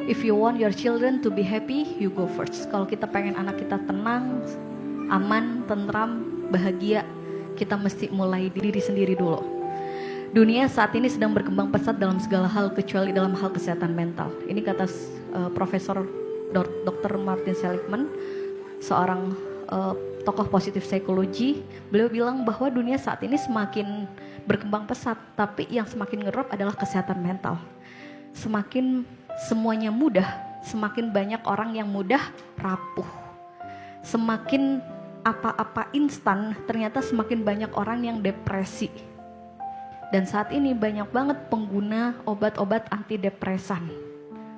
If you want your children to be happy, you go first. Kalau kita pengen anak kita tenang, aman, tentram, bahagia, kita mesti mulai diri sendiri dulu. Dunia saat ini sedang berkembang pesat dalam segala hal kecuali dalam hal kesehatan mental. Ini kata Profesor Dr. Martin Seligman, seorang tokoh positif psikologi. Beliau bilang bahwa dunia saat ini semakin berkembang pesat, tapi yang semakin ngerop adalah kesehatan mental. Semakin semuanya mudah, semakin banyak orang yang mudah rapuh. Semakin apa-apa instan, ternyata semakin banyak orang yang depresi. Dan saat ini banyak banget pengguna obat-obat antidepresan,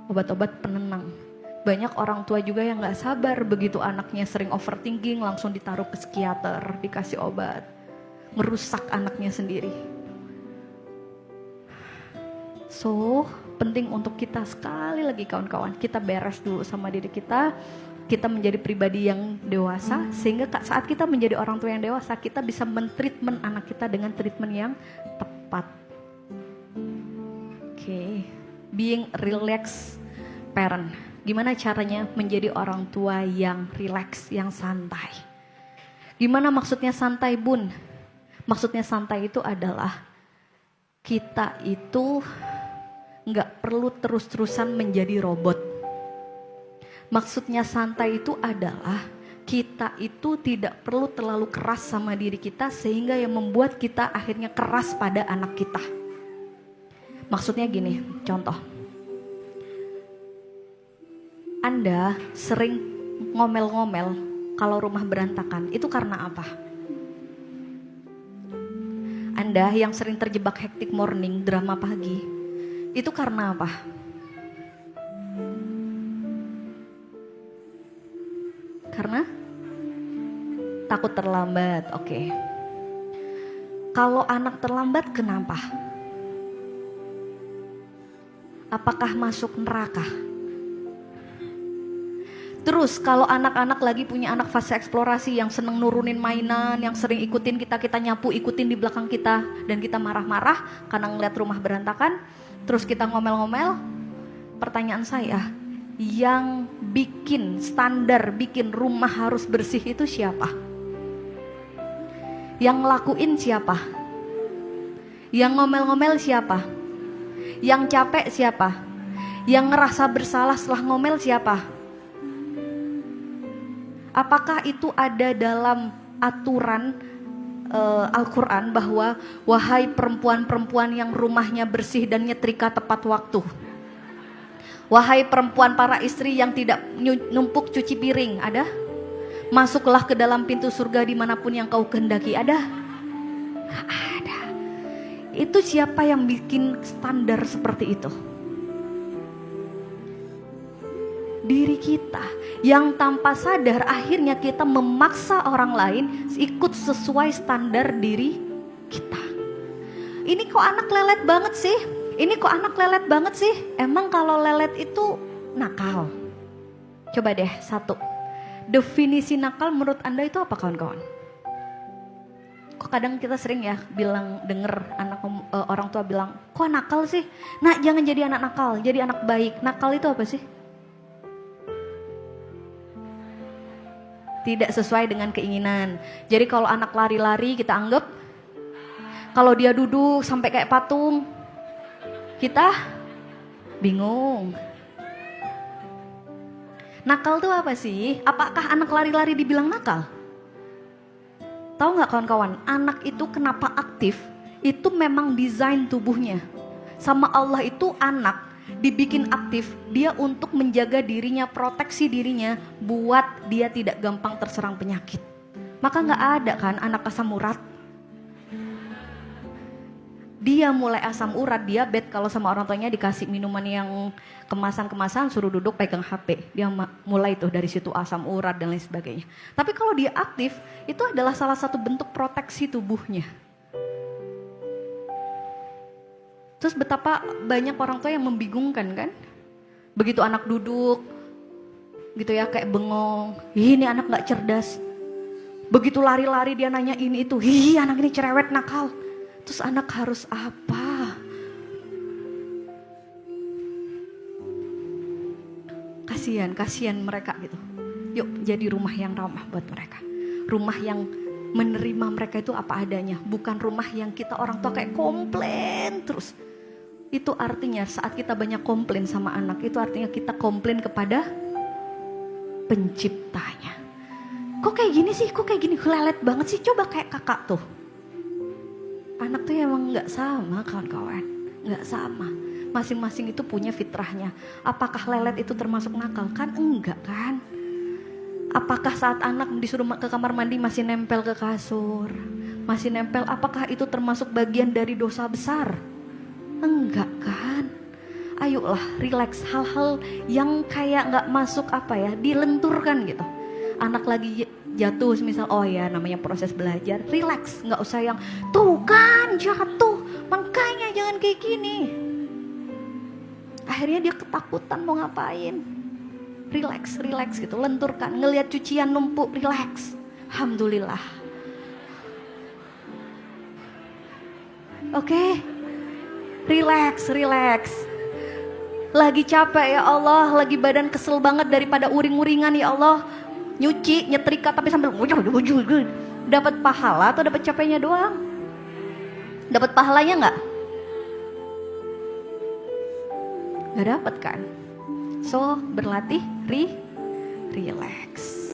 obat-obat penenang. Banyak orang tua juga yang gak sabar begitu anaknya sering overthinking, langsung ditaruh ke psikiater, dikasih obat. Merusak anaknya sendiri. So, penting untuk kita sekali lagi kawan-kawan, kita beres dulu sama diri kita. Kita menjadi pribadi yang dewasa, sehingga saat kita menjadi orang tua yang dewasa, kita bisa mentreatment anak kita dengan treatment yang tepat. Oke, being relaxed parent. Gimana caranya menjadi orang tua yang relax, yang santai? Gimana maksudnya santai, Bun? Maksudnya santai itu adalah kita itu nggak perlu terus-terusan menjadi robot. Maksudnya santai itu adalah kita itu tidak perlu terlalu keras sama diri kita sehingga yang membuat kita akhirnya keras pada anak kita. Maksudnya gini, contoh. Anda sering ngomel-ngomel kalau rumah berantakan, itu karena apa? Anda yang sering terjebak hectic morning, drama pagi, itu karena apa? Karena takut terlambat, oke. Kalau anak terlambat, kenapa? Apakah masuk neraka? Terus kalau anak-anak lagi punya anak fase eksplorasi yang seneng nurunin mainan, yang sering ikutin kita nyapu, ikutin di belakang kita, dan kita marah-marah karena ngeliat rumah berantakan, terus kita ngomel-ngomel. Pertanyaan saya, yang bikin standar, bikin rumah harus bersih itu siapa? Yang ngelakuin siapa? Yang ngomel-ngomel siapa? Yang capek siapa? Yang ngerasa bersalah setelah ngomel siapa? Apakah itu ada dalam aturan Al-Quran bahwa wahai perempuan-perempuan yang rumahnya bersih dan nyetrika tepat waktu, wahai perempuan para istri yang tidak numpuk cuci piring, ada? Masuklah ke dalam pintu surga dimanapun yang kau kehendaki, ada? Nggak ada. Itu siapa yang bikin standar seperti itu? Diri kita yang tanpa sadar akhirnya kita memaksa orang lain ikut sesuai standar diri kita. Ini kok anak lelet banget sih? Ini kok anak lelet banget sih? Emang kalau lelet itu nakal? Coba deh satu. Definisi nakal menurut Anda itu apa kawan-kawan? Kok kadang kita sering ya denger orang tua bilang, kok nakal sih? Nah, jangan jadi anak nakal, jadi anak baik. Nakal itu apa sih? Tidak sesuai dengan keinginan. Jadi kalau anak lari-lari kita anggap, kalau dia duduk sampai kayak patung, kita bingung. Nakal itu apa sih? Apakah anak lari-lari dibilang nakal? Tahu nggak kawan-kawan, anak itu kenapa aktif? Itu memang desain tubuhnya. Sama Allah itu anak dibikin aktif, dia untuk menjaga dirinya, proteksi dirinya, buat dia tidak gampang terserang penyakit. Maka nggak ada kan anak asam urat. Dia mulai asam urat, diabetes kalau sama orang tuanya dikasih minuman yang kemasan-kemasan, suruh duduk pegang HP. Dia mulai tuh dari situ asam urat dan lain sebagainya. Tapi kalau dia aktif, itu adalah salah satu bentuk proteksi tubuhnya. Terus betapa banyak orang tua yang membingungkan kan? Begitu anak duduk, gitu ya kayak bengong. Ini anak gak cerdas. Begitu lari-lari dia nanya ini itu. Anak ini cerewet nakal. Terus anak harus apa? Kasihan mereka gitu. Yuk jadi rumah yang ramah buat mereka. Rumah yang menerima mereka itu apa adanya. Bukan rumah yang kita orang tua kayak komplain terus. Itu artinya saat kita banyak komplain sama anak, itu artinya kita komplain kepada penciptanya. Kok kayak gini sih, kok kayak gini, lelet banget sih, coba kayak kakak tuh. Anak tuh emang gak sama kawan-kawan, gak sama. Masing-masing itu punya fitrahnya. Apakah lelet itu termasuk nakal? Kan enggak kan? Apakah saat anak disuruh ke kamar mandi masih nempel ke kasur? Masih nempel, apakah itu termasuk bagian dari dosa besar? Enggak kan? Ayolah relax, hal-hal yang kayak gak masuk dilenturkan gitu. Anak lagi jatuh misal, oh ya namanya proses belajar, relax, gak usah yang tuh kan jatuh, makanya jangan kayak gini. Akhirnya dia ketakutan mau ngapain. Relax gitu, lenturkan. Ngelihat cucian numpuk, relax. Alhamdulillah. Oke. Relax. Lagi capek ya Allah, lagi badan kesel banget daripada uring-uringan ya Allah. Nyuci, nyetrika tapi sambil dapat pahala atau dapat capeknya doang? Dapat pahalanya enggak? Gak dapat kan? So berlatih relax.